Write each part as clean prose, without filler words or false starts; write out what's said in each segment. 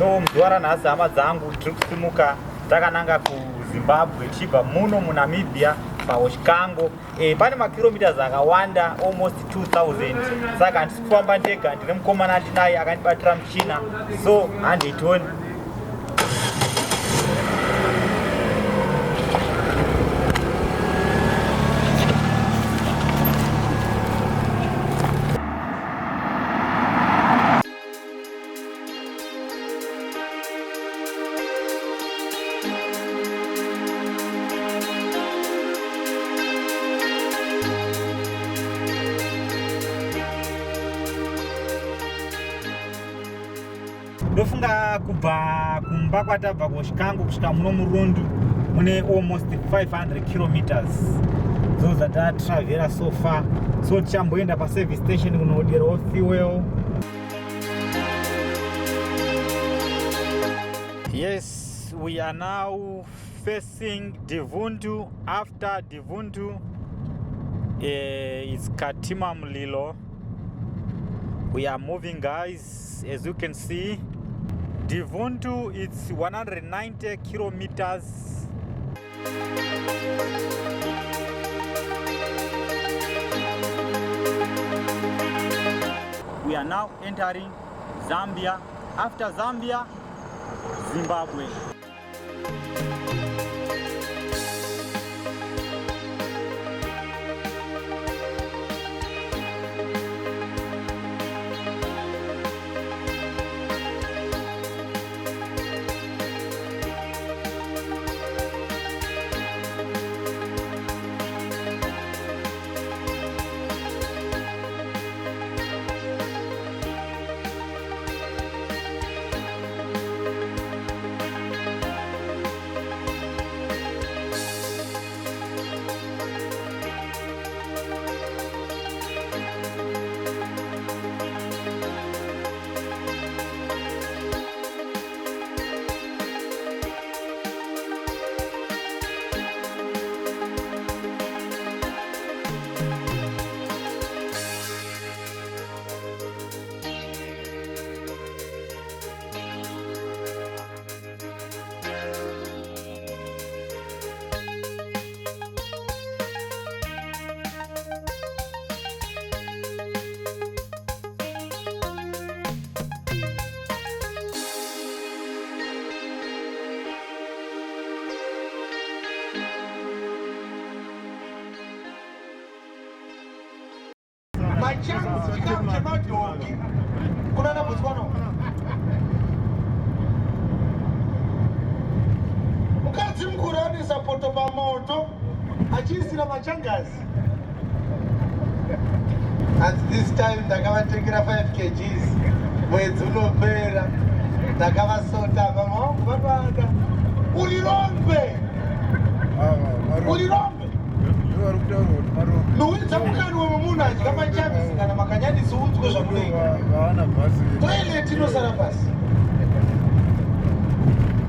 So muzuva ranhasi hama dzangu tiri kusimuka takananga kuZimbabwe tichibva muno muNamibia paHoshikango. Pane makilometers akawanda almost 2000. Saka handisi kufamba ndega, ndine mukomana ndinaye akandibatira muchina. So handitoni. Ndofunga kubva kumba kwatabva kuHoshikango kusvika muno muRundu mune almost 500 kilometers. Those that are travelers so far. So tichamboenda pa service station kunoderawo fuel. Yes, we are now facing Divundu. After Divundu, it's Katima Mlilo. We are moving, guys, as you can see. Divundu, it's 190 kilometers. We are now entering Zambia. After Zambia, Zimbabwe. Mukadzi mukuru anoisa poto pamoto achiisira machangazi. And this time ndakavatengera 5 kgs. Mwedzi unopera ndakavasota mama wangu vanoada ulirombe nokuita mukani wemunhu adya machamisi kana makanyadisi udzwe zvakunenge toileti inosara pasi.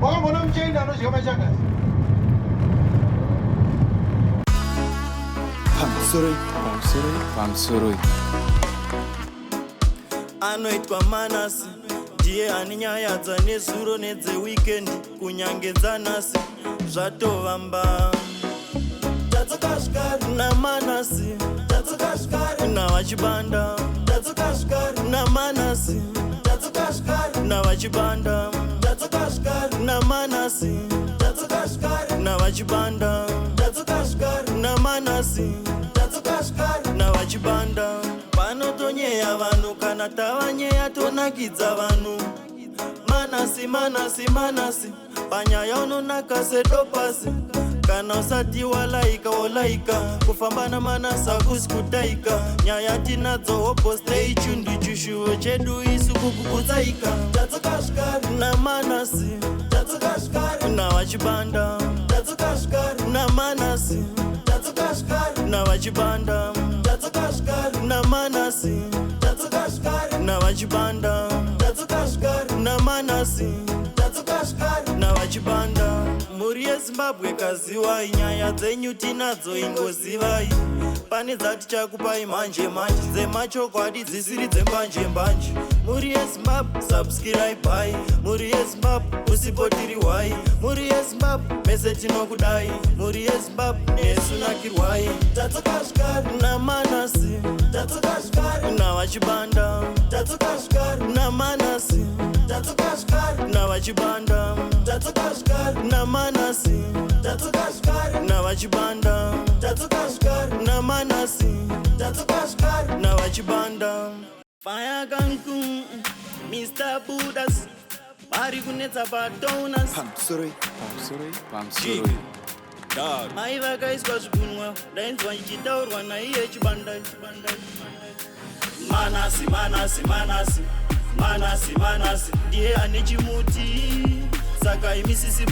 Wakambona muchaina anodya machangazi? Pamusoro anoitwa Manass, ndiye ane nyaya dzanezuro nedzeweekend kunyange dzanhasi zvatovamba. naManass navachibanda naManass navachibanda naManass navachibanda naManass navachibanda. Panotonyeya vanhu kana tavanyeya tonakidza vanhu. Manass panyaya unonaka sedopasi. Kana usati walaika kufamba naManass hakusi kutaika. Nyaya tinadzo opostei chundi chushuwo chedu isu kukukutsaika. naManass navachibanda naManass navachibanda naManass navachibanda naManass navachibanda. Muri yeZimbabwe kaziwai, nyaya dzenyu tinadzo ingozivai. Pane dzati chakupai manje dzemachokwadi dzisiri dzembanje. Muri yeZimbabwe subscribe. Muri yezimbabwe usipotiri wai muri yezimbabwe mese tinokudai muri yezimbabwe nesunakirwai tatsokashkari namanasi tatsokashkari navachibanda tatsokashkari namanasi tatsokashkari navachibanda tatsokashkari namanasi tatsokashkari navachibanda tatsokashkari namanasi tatsokashkari navachibanda fire kanku Mr. Buddhas Mari kunetsa padonas Pamsuri Mai vakaiswa zvigunwa ndainzwa ichitaurwa naiye Chibanda Manasi ndiye ane chimuti saka imisisi